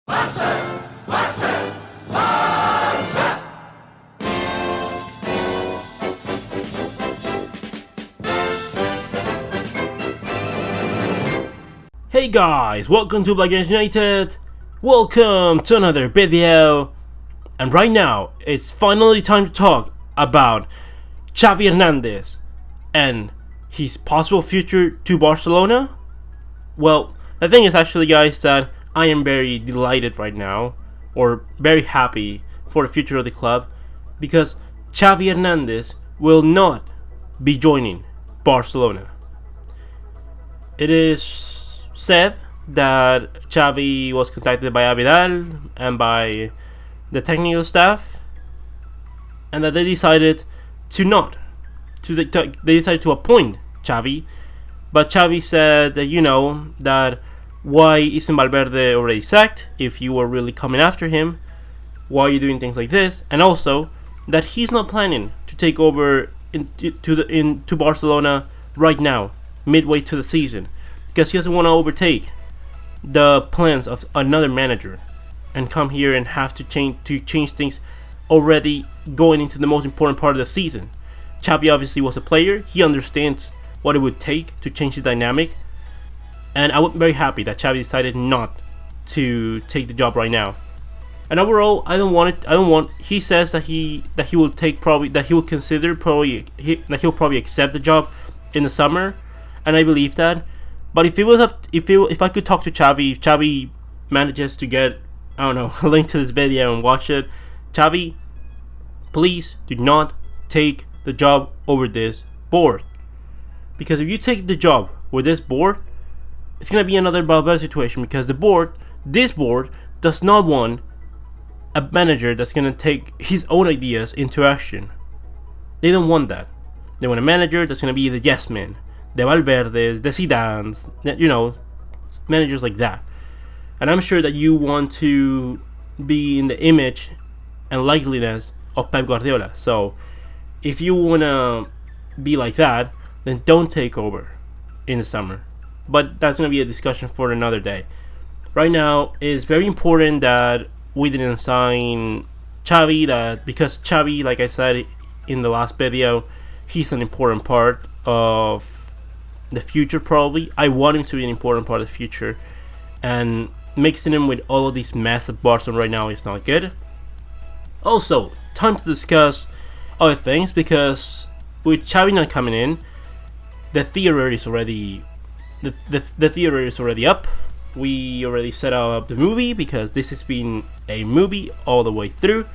Hey guys, welcome to Black Games United. Welcome to another video. And right now, it's finally time to talk about Xavi Hernandez and his possible future to Barcelona. Well, the thing is actually, guys, that I am very delighted right now, or very happy for the future of the club, because Xavi Hernandez will not be joining Barcelona. It is said that Xavi was contacted by Vidal and by the technical staff, and that they decided they decided to appoint Xavi, but Xavi said that that why isn't Valverde already sacked if you were really coming after him? Why are you doing things like this? And also that he's not planning to take over into Barcelona right now, midway to the season, because he doesn't want to overtake the plans of another manager and come here and have to change things already going into the most important part of the season. Xavi obviously was a player. He understands what it would take to change the dynamic, and I'm very happy that Xavi decided not to take the job right now. And overall, I don't want it. He says that he will probably accept the job in the summer, and I believe that. But if I could talk to Xavi, if Xavi manages to get, I don't know, a link to this video and watch it, Xavi, please do not take the job over this board. Because if you take the job with this board, it's gonna be another Valverde situation, because this board does not want a manager that's gonna take his own ideas into action. They don't want that. They want a manager that's gonna be the yes man, the Valverdes, the Zidanes, managers like that. And I'm sure that you want to be in the image and likeliness of Pep Guardiola. So if you wanna be like that, then don't take over in the summer. But that's gonna be a discussion for another day. Right now, it's very important that we didn't sign Xavi, because Xavi, like I said in the last video, he's an important part of the future. Probably I want him to be an important part of the future, and mixing him with all of these mess of Barcelona right now is not good. Also, time to discuss other things, because with Xavi not coming in, the theory is already up. We already set up the movie, because this has been a movie all the way through,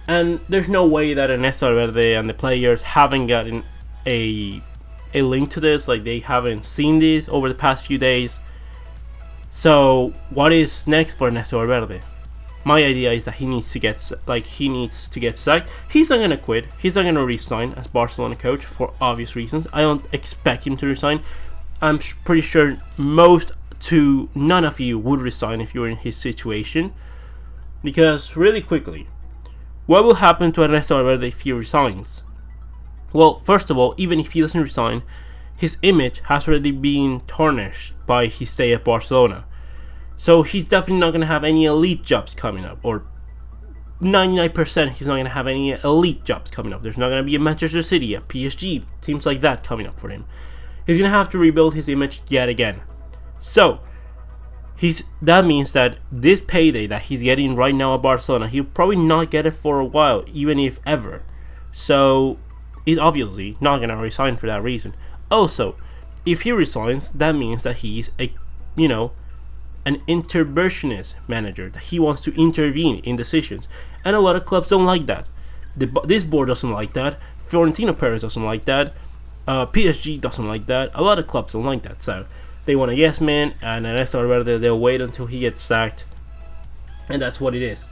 and there's no way that Ernesto Valverde and the players haven't gotten a link to this. Like, they haven't seen this over the past few days. So what is next for Ernesto Valverde? My idea is that he needs to get sacked. He's not gonna quit. He's not gonna resign as Barcelona coach for obvious reasons. I don't expect him to resign. I'm pretty sure none of you would resign if you were in his situation. Because really quickly, what will happen to Ernesto Valverde if he resigns? Well, first of all, even if he doesn't resign, his image has already been tarnished by his stay at Barcelona. So he's definitely not going to have any elite jobs coming up, or 99% he's not going to have any elite jobs coming up. There's not going to be a Manchester City, a PSG, teams like that coming up for him. He's going to have to rebuild his image yet again. So that means that this payday that he's getting right now at Barcelona, he'll probably not get it for a while, even if ever. So he's obviously not going to resign for that reason. Also, if he resigns, that means that he's an interventionist manager, that he wants to intervene in decisions, and a lot of clubs don't like that. This board doesn't like that. Florentino Perez doesn't like that. PSG doesn't like that. A lot of clubs don't like that. So they want a yes man, and Ernesto Valverde, they'll wait until he gets sacked, and that's what it is.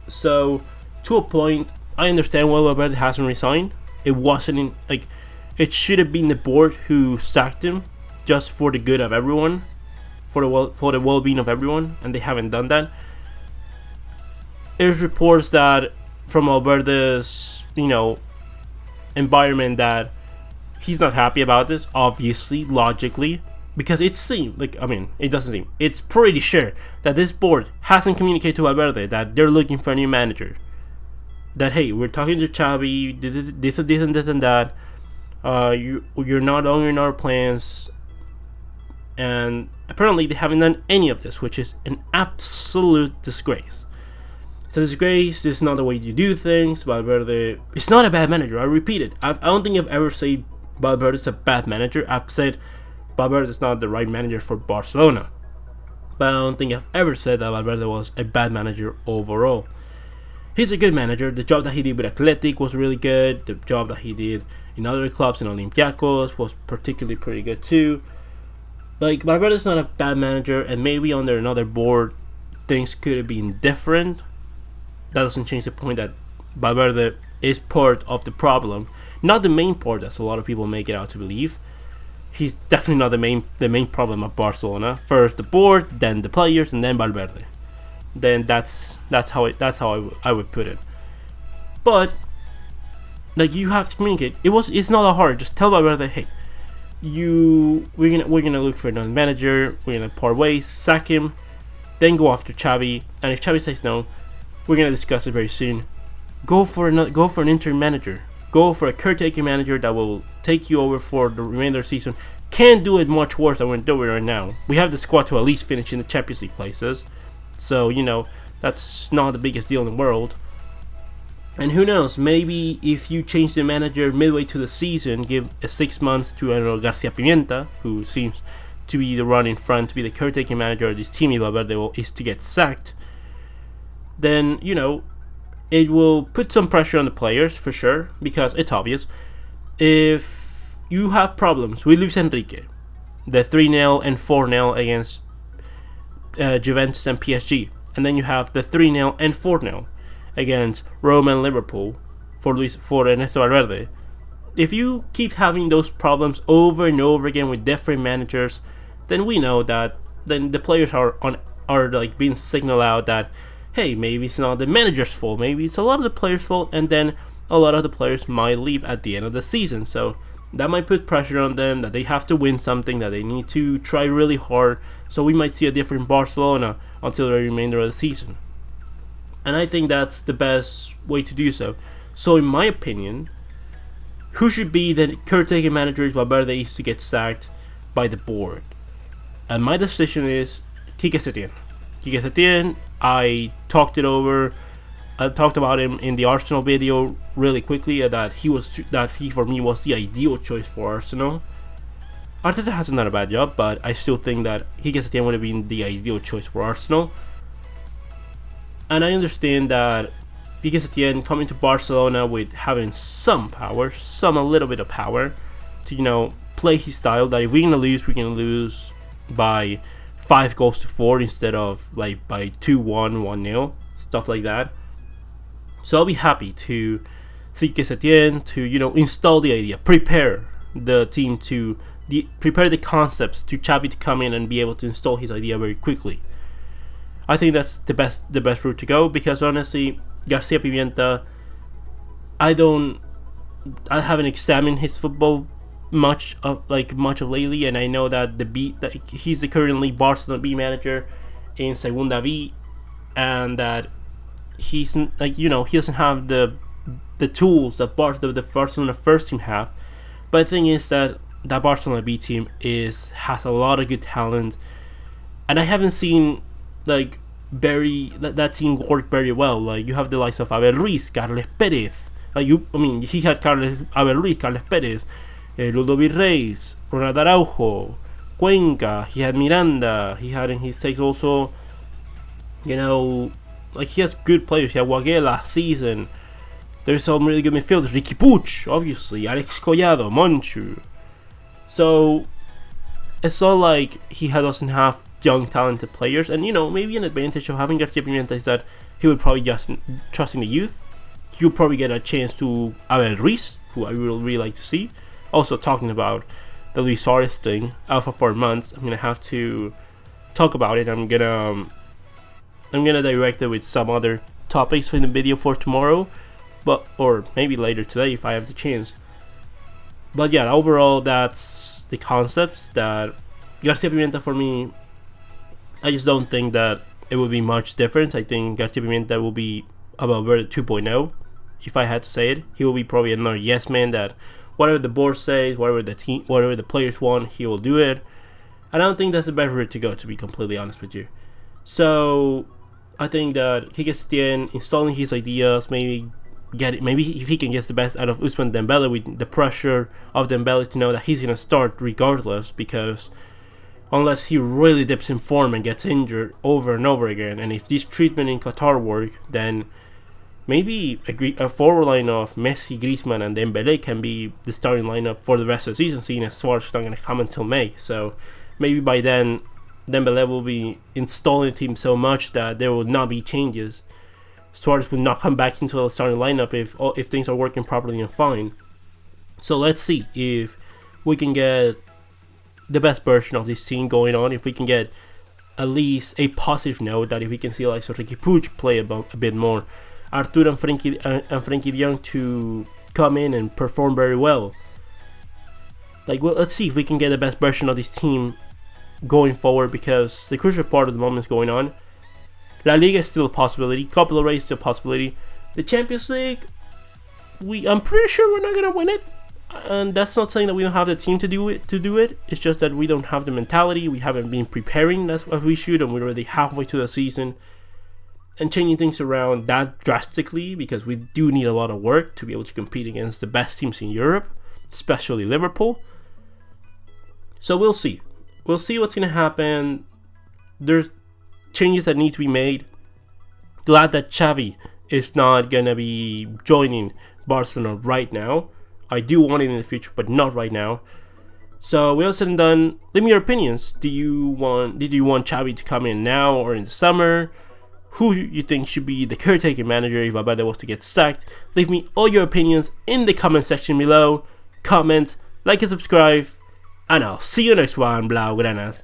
So to a point, I understand why Valverde hasn't resigned. It should have been the board who sacked him, just for the good of everyone, for the well-being of everyone, and they haven't done that. There's reports that from Valverde's environment that he's not happy about this, obviously, logically, because it seems like, I mean, it doesn't seem, it's pretty sure that this board hasn't communicated to Valverde that they're looking for a new manager. That, hey, we're talking to Xavi, this and that. You're not on our plans, and apparently they haven't done any of this, which is an absolute disgrace. It's a disgrace. This is not the way you do things. Valverde is not a bad manager. I repeat it. I don't think I've ever said Valverde is a bad manager. I've said Valverde is not the right manager for Barcelona, but I don't think I've ever said that Valverde was a bad manager overall. He's a good manager. The job that he did with Athletic was really good. The job that he did in other clubs in Olympiacos was particularly pretty good too. Like, Valverde's not a bad manager, and maybe under another board things could have been different. That doesn't change the point that Valverde is part of the problem, not the main part as a lot of people make it out to believe. He's definitely not the main problem of Barcelona. First the board, then the players, and then Valverde. Then that's how I would put it. But like, you have to communicate. It's not that hard. Just tell Valverde, hey, we're gonna look for another manager. We're gonna part ways, sack him, then go after Xavi. And if Xavi says no, we're gonna discuss it very soon. Go for an interim manager. Go for a caretaker manager that will take you over for the remainder of the season. Can't do it much worse than we're doing right now. We have the squad to at least finish in the Champions League places, so that's not the biggest deal in the world. And who knows, maybe if you change the manager midway to the season, give 6 months to García Pimienta, who seems to be the run in front to be the caretaking manager of this team if Valverde is to get sacked, then it will put some pressure on the players for sure, because it's obvious. If you have problems with Luis Enrique, the 3-0 and 4-0 against Juventus and PSG, and then you have the 3-0 and 4-0 against Roma and Liverpool for Ernesto Valverde. If you keep having those problems over and over again with different managers, then we know that then the players are like being signaled out that, hey, maybe it's not the manager's fault, maybe it's a lot of the players' fault, and then a lot of the players might leave at the end of the season. So that might put pressure on them, that they have to win something, that they need to try really hard. So we might see a different Barcelona until the remainder of the season. And I think that's the best way to do so. So in my opinion, who should be the caretaker manager if Valverde is to get sacked by the board? And my decision is Quique Setien. Quique Setien, I talked about him in the Arsenal video really quickly, that he for me was the ideal choice for Arsenal. Arteta hasn't done a bad job, but I still think that Quique Setien would have been the ideal choice for Arsenal. And I understand that Quique Setien coming to Barcelona with having some power, a little bit of power, to play his style, that if we're gonna lose by 5-4 instead of like by 2-1, 1-0, stuff like that. So I'll be happy to see Quique Setien to install the idea, prepare the team prepare the concepts to Xavi to come in and be able to install his idea very quickly. I think that's the best route to go, because honestly, García Pimienta, I haven't examined his football much of lately, and I know that he's the currently Barcelona B manager in Segunda B, and that he's he doesn't have the tools that the Barcelona first team have. But the thing is that Barcelona B team has a lot of good talent, and I haven't seen that team work very well. Like, you have the likes of Abel Ruiz, Carles Perez. He had Abel Ruiz, Carles Perez, Ludovic Reis, Ronald Araujo, Cuenca. He had Miranda. He had in his takes also, he has good players. He had Wagué last season. There's some really good midfielders. Ricky Puig, obviously, Alex Collado, Monchu. So it's not like he doesn't have young talented players, and maybe an advantage of having García Pimienta is that he would probably just trust in the youth. He'll probably get a chance to Abel Ruiz, who I would really like to see. Also, talking about the Luis Suarez thing, out for 4 months, I'm gonna have to talk about it. I'm gonna direct it with some other topics in the video for tomorrow, or maybe later today if I have the chance. But yeah, overall, that's the concepts that Garcia Pimenta for me, I just don't think that it will be much different. I think Garcia Pimenta will be a Valverde 2.0. If I had to say it, he will be probably another yes man that whatever the board says, whatever the team, whatever the players want, he will do it. And I don't think that's the best route to go, to be completely honest with you. So I think that Quique Setien installing his ideas, maybe if he can get the best out of Ousmane Dembele with the pressure of Dembele to know that he's gonna start regardless, because unless he really dips in form and gets injured over and over again, and if this treatment in Qatar work, then maybe a forward line of Messi, Griezmann, and Dembele can be the starting lineup for the rest of the season, seeing as Suarez is not going to come until May. So maybe by then, Dembele will be installing the team so much that there will not be changes. Suarez will not come back into the starting lineup if things are working properly and fine. So let's see if we can get the best version of this team going on, if we can get at least a positive note, that if we can see like Ricky Puig play a bit more, Artur and Frenkie de Jong to come in and perform very well. Let's see if we can get the best version of this team going forward, because the crucial part of the moment is going on. La Liga is still a possibility. Copa del Rey is still a possibility. The Champions League, I'm pretty sure we're not gonna win it, and that's not saying that we don't have the team to do it. It's just that we don't have the mentality. We haven't been preparing as we should, and we're already halfway to the season. And changing things around that drastically, because we do need a lot of work to be able to compete against the best teams in Europe, especially Liverpool. So we'll see. We'll see what's going to happen. There's changes that need to be made. Glad that Xavi is not going to be joining Barcelona right now. I do want it in the future, but not right now. So with all said and done, leave me your opinions. Did you want Xavi to come in now or in the summer? Who you think should be the caretaker manager if Valverde was to get sacked? Leave me all your opinions in the comment section below. Comment, like and subscribe, and I'll see you next one, Blaugranas.